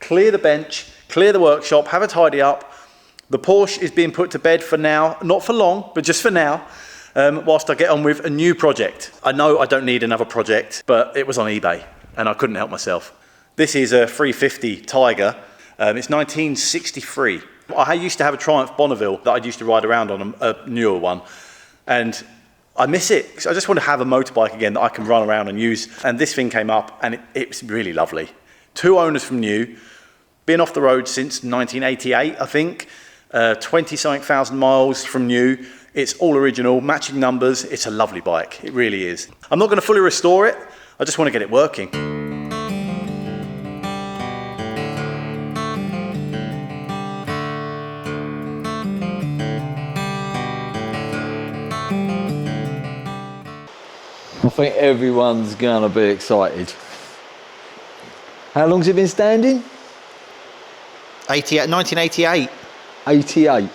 clear the bench, clear the workshop, have a tidy up. The Porsche is being put to bed for now, not for long, but just for now, whilst I get on with a new project. I know I don't need another project, but it was on eBay and I couldn't help myself. This is a 350 Tiger. It's 1963. I used to have a Triumph Bonneville that I used to ride around on, a newer one, and I miss it. I just want to have a motorbike again that I can run around and use. And this thing came up and it's really lovely. 2 owners from new, been off the road since 1988, I think. 20-something thousand miles from new. It's all original, matching numbers. It's a lovely bike, it really is. I'm not going to fully restore it, I just want to get it working. I think everyone's going to be excited. How long's it been standing? 1988. 88.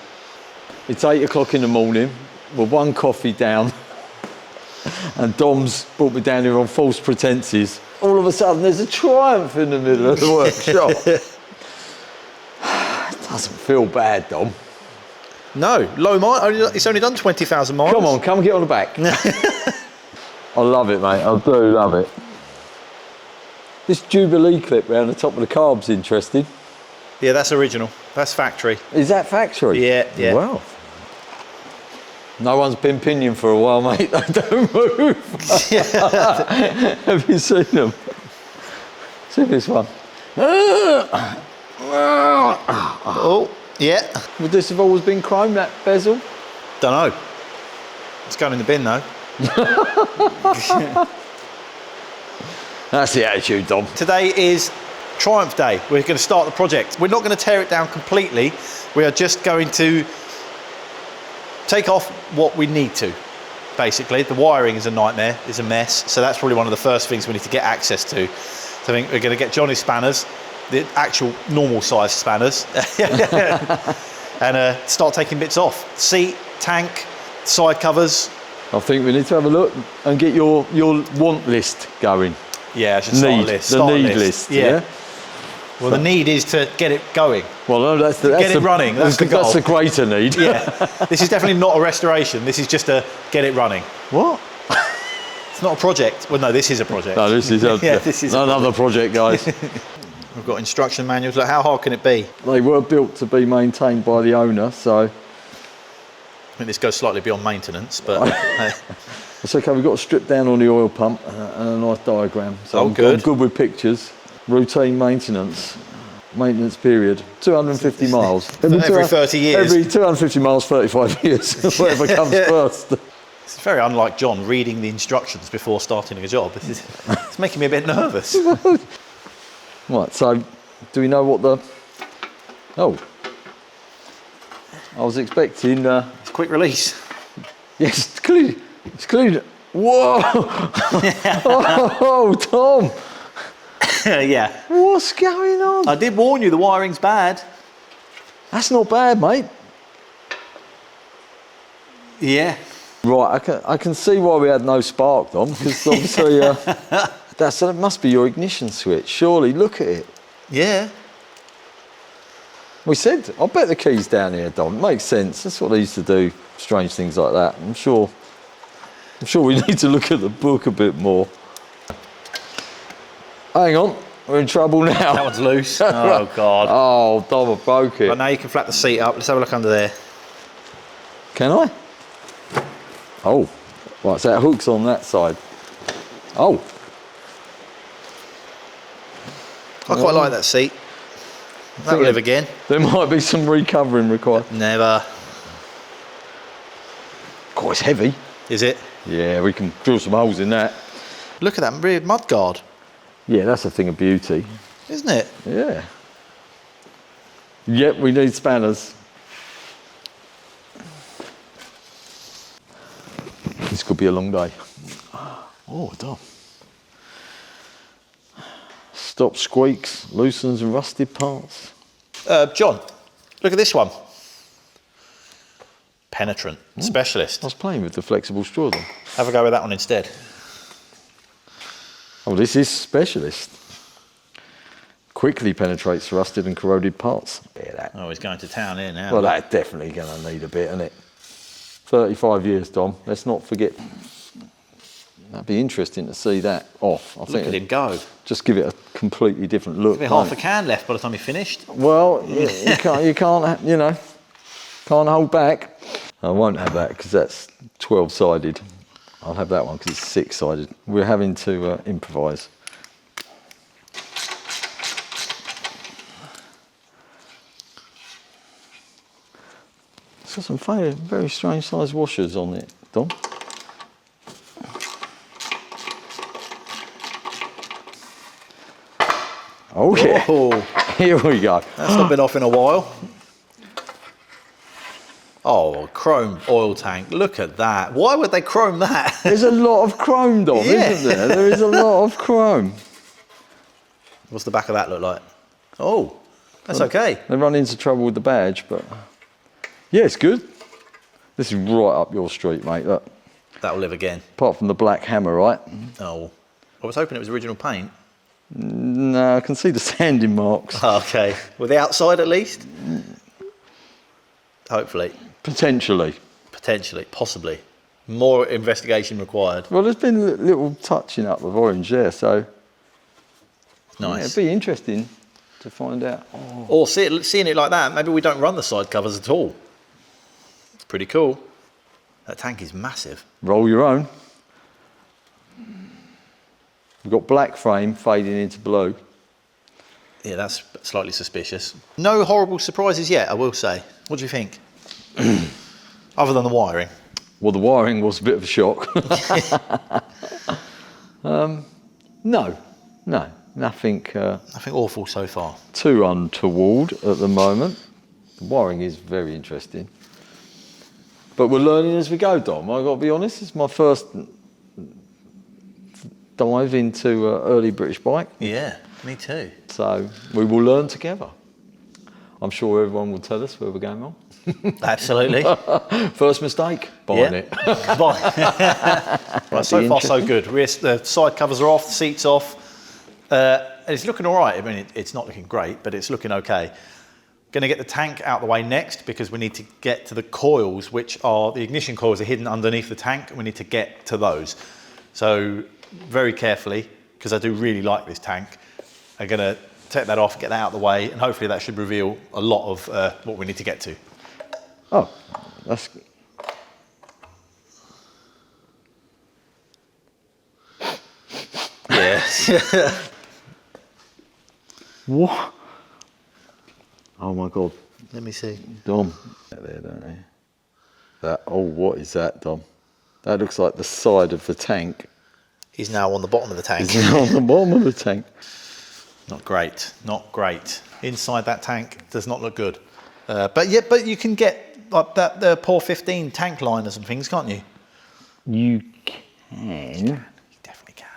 It's 8 o'clock in the morning. We're 1 coffee down. And Dom's brought me down here on false pretenses. All of a sudden, there's a Triumph in the middle of the workshop. It doesn't feel bad, Dom. No, low mile. It's only done 20,000 miles. Come on, come and get on the back. I love it, mate. I do love it. This Jubilee clip round the top of the carb's interesting. Yeah, that's original. That's factory. Is that factory? Yeah, yeah. Wow. No one's been pinion for a while, mate. They don't move. Have you seen them? See this one. Oh, yeah. Would this have always been chrome, that bezel? Don't know. It's going in the bin, though. That's the attitude, Dom. Today is Triumph Day. We're going to start the project. We're not going to tear it down completely. We are just going to take off what we need to, basically. The wiring is a nightmare, is a mess. So that's probably one of the first things we need to get access to. So I think we're going to get Johnny's spanners, the actual normal size spanners, and start taking bits off. Seat, tank, side covers. I think we need to have a look and get your want list going. Yeah, I should start a list. The need list, yeah? Well, the need is to get it going. Well, no, that's get it running. That's the goal. That's a greater need. Yeah. This is definitely not a restoration. This is just a get it running. What? It's not a project. Well, no, this is a project. No, this is another project, guys. We've got instruction manuals. Like, how hard can it be? They were built to be maintained by the owner, so. I think this goes slightly beyond maintenance, but. It's okay. We've got a strip down on the oil pump and a nice diagram. So I'm good with pictures. Routine maintenance period, 250 miles. Every 30 years. Every 250 miles, 35 years, whatever comes first. It's very unlike John reading the instructions before starting a job. It's making me a bit nervous. Right, so do we know what the... Oh. I was expecting... It's quick release. Yes, it's clean. It's clean. Whoa! Oh, Tom! Yeah. What's going on? I did warn you, the wiring's bad. That's not bad, mate. Yeah. Right, I can see why we had no spark, Dom, because obviously that must be your ignition switch. Surely, look at it. Yeah. We said, I'll bet the key's down here, Dom. It makes sense. That's what they used to do, strange things like that. I'm sure we need to look at the book a bit more. Hang on, we're in trouble now. That one's loose. Oh, God. Oh, Dom, I broke it. But now you can flap the seat up. Let's have a look under there. Can I? Oh, right, so that hook's on that side. Oh. I quite like that seat. That will live again. There might be some recovering required. Never. God, it's heavy. Is it? Yeah, we can drill some holes in that. Look at that rear mudguard. Yeah, that's a thing of beauty. Isn't it? Yeah. Yep, we need spanners. This could be a long day. Oh, Dom. Stop squeaks, loosens and rusted parts. John, look at this one. Penetrant, specialist. I was playing with the flexible straw then. Have a go with that one instead. Oh, this is specialist. quickly penetrates rusted and corroded parts. Yeah, that. Oh, he's going to town here now. Well, that's definitely going to need a bit, isn't it? 35 years, Dom. Let's not forget. That'd be interesting to see that off. I think Look at him go. Just give it a completely different look. There'll be half a can left by the time he finished. Well, you can't, you know, can't hold back. I won't have that because that's 12-sided. I'll have that one because it's 6-sided. We're having to improvise. It's got some very strange sized washers on it, Dom. Oh yeah, here we go. That's not been off in a while. Oh, chrome oil tank, look at that. Why would they chrome that? There's a lot of chrome, Dom, isn't there? There is a lot of chrome. What's the back of that look like? Oh, that's okay. They run into trouble with the badge, but yeah, it's good. This is right up your street, mate, look. That'll live again. Apart from the black hammer, right? Oh, I was hoping it was original paint. No, I can see the sanding marks. Okay, well the outside at least? Hopefully. Potentially. Potentially, possibly. More investigation required. Well, there's been a little touching up of orange there, so nice. Yeah, it'd be interesting to find out. Oh. Or seeing it like that, maybe we don't run the side covers at all. It's pretty cool. That tank is massive. Roll your own. We've got black frame fading into blue. Yeah, that's slightly suspicious. No horrible surprises yet, I will say. What do you think? Other than the wiring. Well, the wiring was a bit of a shock. No, nothing. Nothing awful so far. Too untoward at the moment. The wiring is very interesting. But we're learning as we go, Dom. I've got to be honest, it's my first dive into early British bike. Yeah, me too. So we will learn together. I'm sure everyone will tell us where we're going wrong. Absolutely. First mistake, buying it. Right, so far so good. The side covers are off, the seat's off. It's looking all right. I mean, it's not looking great, but it's looking okay. Going to get the tank out the way next because we need to get to the coils, which are, the ignition coils are hidden underneath the tank, and we need to get to those. So very carefully, because I do really like this tank, I'm going to take that off, get that out of the way, and hopefully that should reveal a lot of what we need to get to. Oh, that's good. Yeah. What? Oh my God. Let me see. Dom. There, don't they? That, oh, what is that, Dom? That looks like the side of the tank. He's now on the bottom of the tank. He's on the bottom of the tank. Not great, not great. Inside that tank does not look good. But you can get like the Porsche 15 tank liners and things, can't you? You can. You definitely can.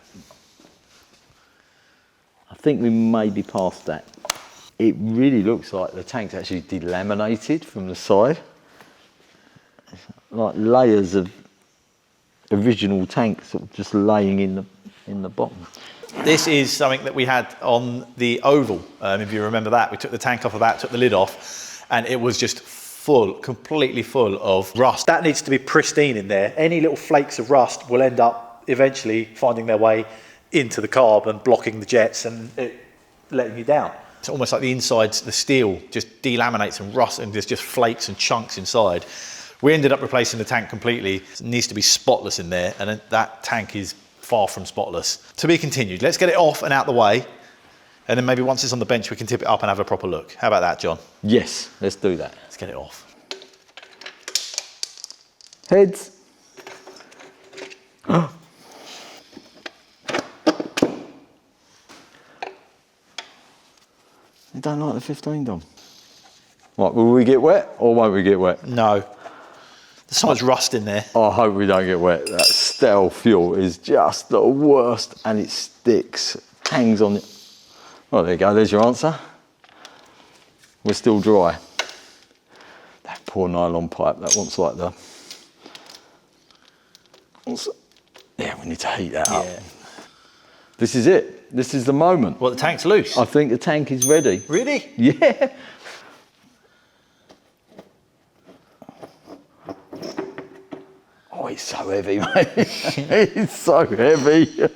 I think we may be past that. It really looks like the tank's actually delaminated from the side. Like layers of original tank sort of just laying in the bottom. This is something that we had on the Oval, if you remember that. We took the tank off of that, took the lid off, and it was just full, completely full of rust. That needs to be pristine in there. Any little flakes of rust will end up eventually finding their way into the carb and blocking the jets and letting you down. It's almost like the insides, the steel just delaminates and rusts and there's just flakes and chunks inside. We ended up replacing the tank completely. It needs to be spotless in there, and that tank is far from spotless. To be continued. Let's get it off and out the way, and then maybe once it's on the bench we can tip it up and have a proper look. How about that, John? Yes, let's do that. Let's get it off. Heads. You don't like the 15, Dom? Right, will we get wet or won't we get wet? No. There's so much rust in there. I hope we don't get wet. That Stell fuel is just the worst, and it sticks, hangs on it. Oh, there you go, there's your answer. We're still dry. That poor nylon pipe, that wants like the... Yeah, we need to heat that up. This is it. This is the moment. Well, the tank's loose. I think the tank is ready. Really? Yeah. Oh, it's so heavy, mate. It's so heavy.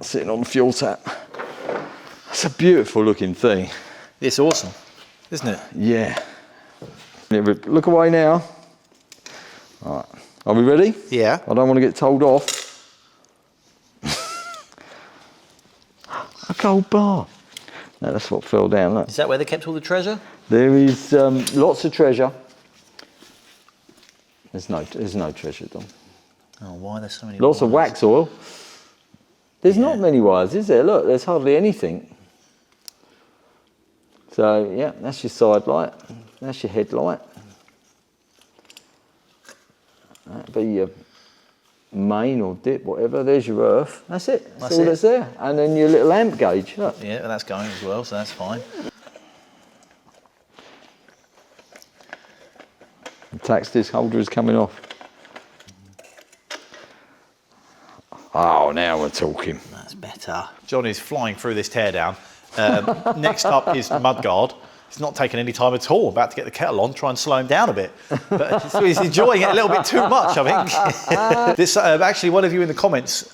Sitting on the fuel tap. It's a beautiful looking thing. It's awesome, isn't it? Yeah. Look away now. All right. Are we ready? Yeah. I don't want to get told off. A gold bar. No, that's what fell down. Look. Is that where they kept all the treasure? There is lots of treasure. There's no treasure, Dom. Oh, why are there so many Lots of wax oil. There's not many wires, is there? Look, there's hardly anything. So, yeah, that's your side light. That's your headlight. That'd be your main or dip, whatever. There's your earth. That's it. That's all that's there. And then your little amp gauge. Look. Yeah, that's going as well, so that's fine. The tax disc holder is coming off. Oh, now we're talking. That's better. Johnny's flying through this teardown. Next up is mudguard. He's not taking any time at all. About to get the kettle on, try and slow him down a bit. But he's enjoying it a little bit too much, I think. This actually, one of you in the comments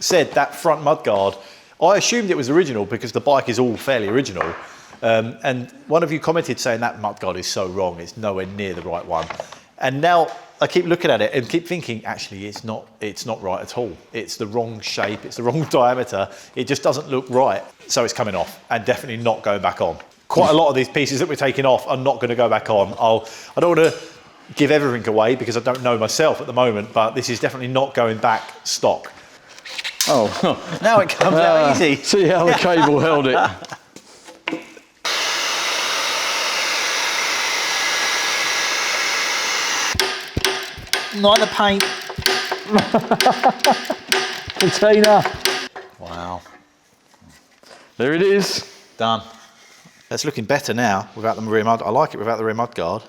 said that front mudguard. I assumed it was original because the bike is all fairly original. And one of you commented saying that mudguard is so wrong. It's nowhere near the right one. And now I keep looking at it and keep thinking, actually, it's not right at all. It's the wrong shape. It's the wrong diameter. It just doesn't look right. So it's coming off and definitely not going back on. Quite a lot of these pieces that we're taking off are not going to go back on. I don't want to give everything away because I don't know myself at the moment, but this is definitely not going back stock. Oh. Now it comes out easy. See how the cable held it. Not the paint. Patina. Wow. There it is. Done. It's looking better now without the rear mud. I like it without the rear mud guard.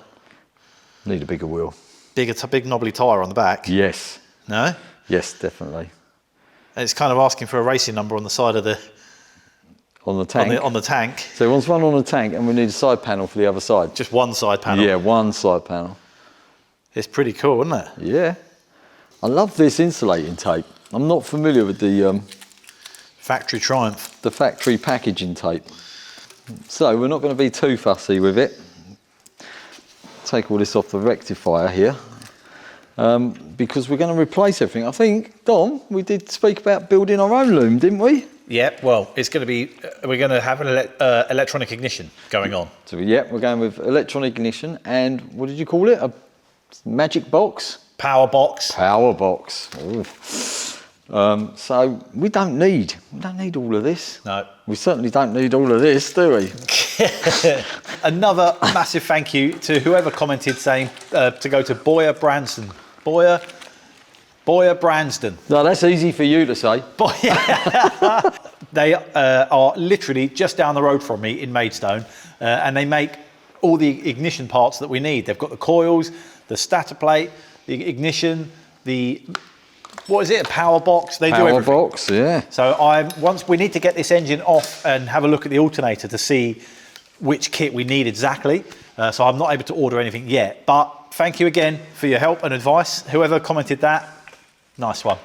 Need a bigger wheel. Big knobbly tyre on the back. Yes. No? Yes, definitely. And it's kind of asking for a racing number on the side of the... On the tank? On the tank. So he wants one on the tank and we need a side panel for the other side. Just one side panel? Yeah, one side panel. It's pretty cool, isn't it? Yeah. I love this insulating tape. I'm not familiar with the... Factory Triumph. The factory packaging tape. So we're not going to be too fussy with it. Take all this off the rectifier here. Because we're going to replace everything. I think, Dom, we did speak about building our own loom, didn't we? Yeah, well, it's going to be, we're going to have an electronic ignition going on. So, yeah, we're going with electronic ignition and what did you call it? A magic box? Power box. Power box. So we don't need all of this. No. We certainly don't need all of this, do we? Another massive thank you to whoever commented saying to go to Boyer Branston. Boyer Branston. No, that's easy for you to say. They are literally just down the road from me in Maidstone, and they make all the ignition parts that we need. They've got the coils, the stator plate, the ignition, what is it? A power box. They do everything. Power box, yeah. So once we need to get this engine off and have a look at the alternator to see which kit we need exactly. So I'm not able to order anything yet. But thank you again for your help and advice. Whoever commented that, nice one.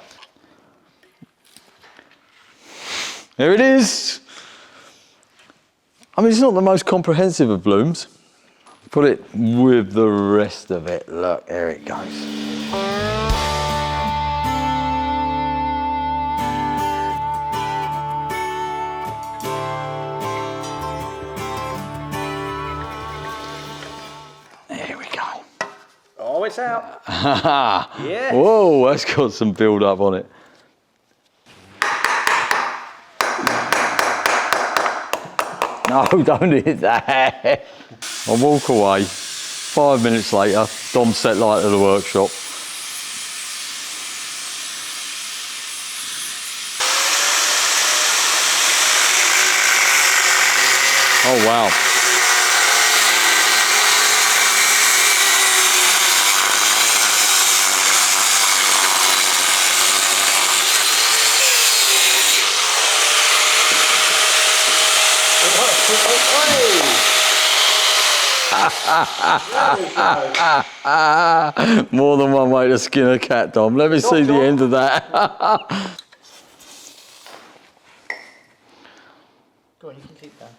There it is. I mean, it's not the most comprehensive of looms. Put it with the rest of it. Look, there it goes. Oh, it's out. Yeah. Whoa, that's got some build up on it. No, don't hit that. I walk away. 5 minutes later, Dom set light to the workshop. Oh, wow. More than one way to skin a cat, Dom. Let me see the end of that. Go on, you can keep that.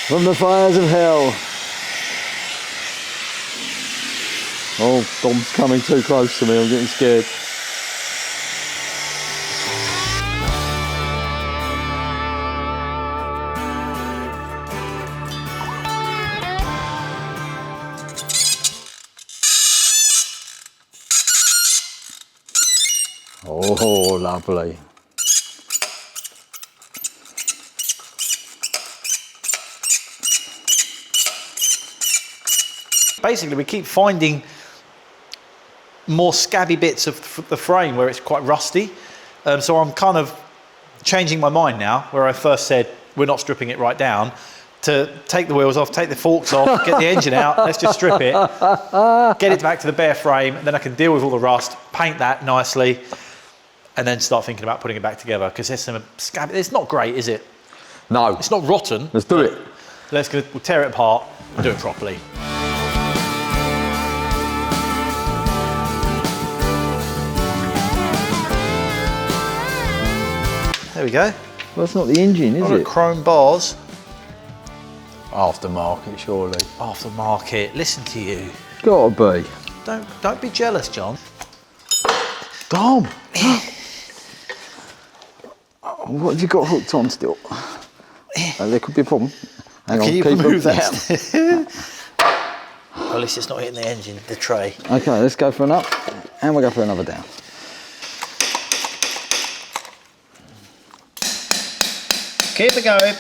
From the fires of hell. Oh, Dom's coming too close to me. I'm getting scared. Oh, lovely. Basically, we keep finding more scabby bits of the frame where it's quite rusty. So I'm kind of changing my mind now, where I first said we're not stripping it right down, to take the wheels off, take the forks off, get the engine out, let's just strip it, get it back to the bare frame, and then I can deal with all the rust, paint that nicely, and then start thinking about putting it back together, because there's some scabby. It's not great, is it? No. It's not rotten. Let's do it. We'll tear it apart and do it properly. There we go. Well, that's not the engine, is it? Chrome bars. Aftermarket, surely. Aftermarket. Listen to you. Gotta be. Don't be jealous, John. Dom! What have you got hooked on still? There could be a problem. Hang on, Can you keep move hooked that? down. Well, at least it's not hitting the engine, the tray. Okay, let's go for an up, and we'll go for another down. Keep it going.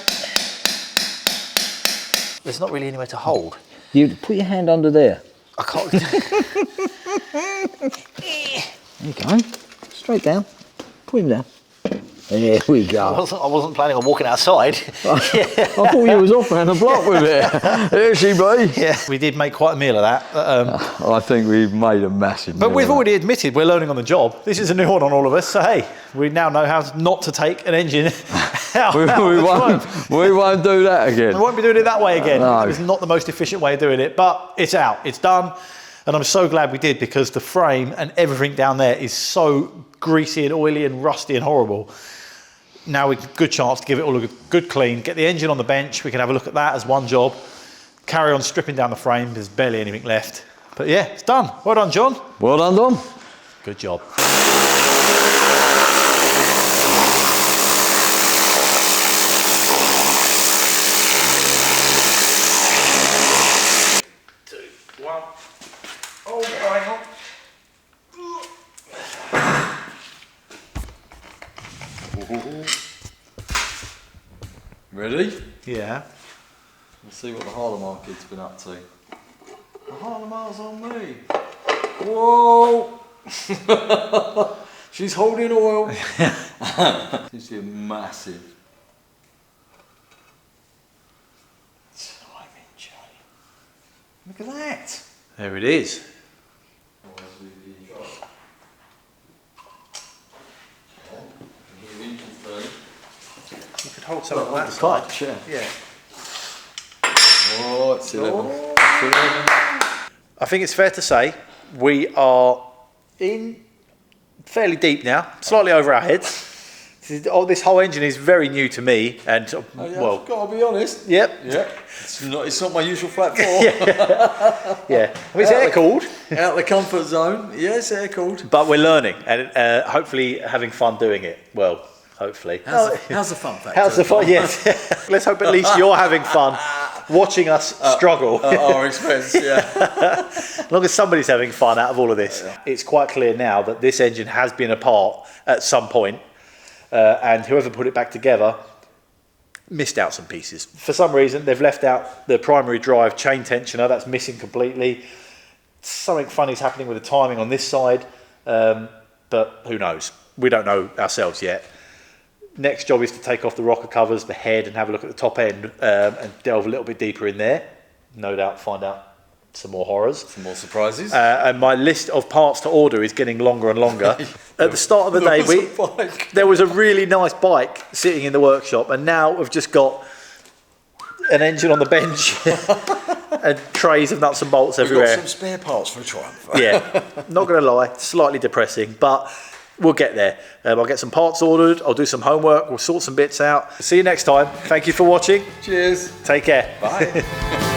There's not really anywhere to hold. You put your hand under there. I can't. There you go. Straight down. Put him down. There we go. I wasn't planning on walking outside. I thought you was off around the block with it. There she be. Yeah, we did make quite a meal of that. I think we've made a massive But meal we've of already admitted we're learning on the job. This is a new one on all of us. So hey, we now know how not to take an engine out. we won't do that again. We won't be doing it that way again. No. It's not the most efficient way of doing it, but it's out, it's done. And I'm so glad we did, because the frame and everything down there is so greasy and oily and rusty and horrible. Now we've got a good chance to give it all a good clean, get the engine on the bench. We can have a look at that as one job, carry on stripping down the frame. There's barely anything left. But yeah, it's done. Well done, John. Well done, Dom. Good job. Ready? Yeah. Let's see what the Harlem Market's been up to. The Harlem Market's on me. Whoa! She's holding oil. She's massive. Timing chain. Look at that. There it is. You could hold some of that side. Clutch, yeah. Yeah. Oh, it's 11. I think it's fair to say we are in fairly deep now, slightly over our heads. This whole engine is very new to me, and well, I've got to be honest. Yep. Yeah. It's not my usual flat four. Yeah. I mean, it's air cooled. Out the comfort zone. Yeah, it's air cooled. But we're learning and hopefully having fun doing it. Well, hopefully. How's the fun factor? How's the fun? Yes. Let's hope at least you're having fun watching us struggle. At our expense, yeah. As long as somebody's having fun out of all of this. It's quite clear now that this engine has been apart at some point, and whoever put it back together missed out some pieces. For some reason, they've left out the primary drive chain tensioner. That's missing completely. Something funny's happening with the timing on this side, but who knows? We don't know ourselves yet. Next job is to take off the rocker covers, the head, and have a look at the top end, and delve a little bit deeper in there. No doubt find out some more horrors. Some more surprises. And my list of parts to order is getting longer and longer. At the start of the day, there was a really nice bike sitting in the workshop, and now we've just got an engine on the bench and trays of nuts and bolts everywhere. We've got some spare parts for a Triumph. Yeah, not going to lie, slightly depressing, but we'll get there. I'll get some parts ordered, I'll do some homework, we'll sort some bits out. See you next time. Thank you for watching. Cheers. Take care. Bye.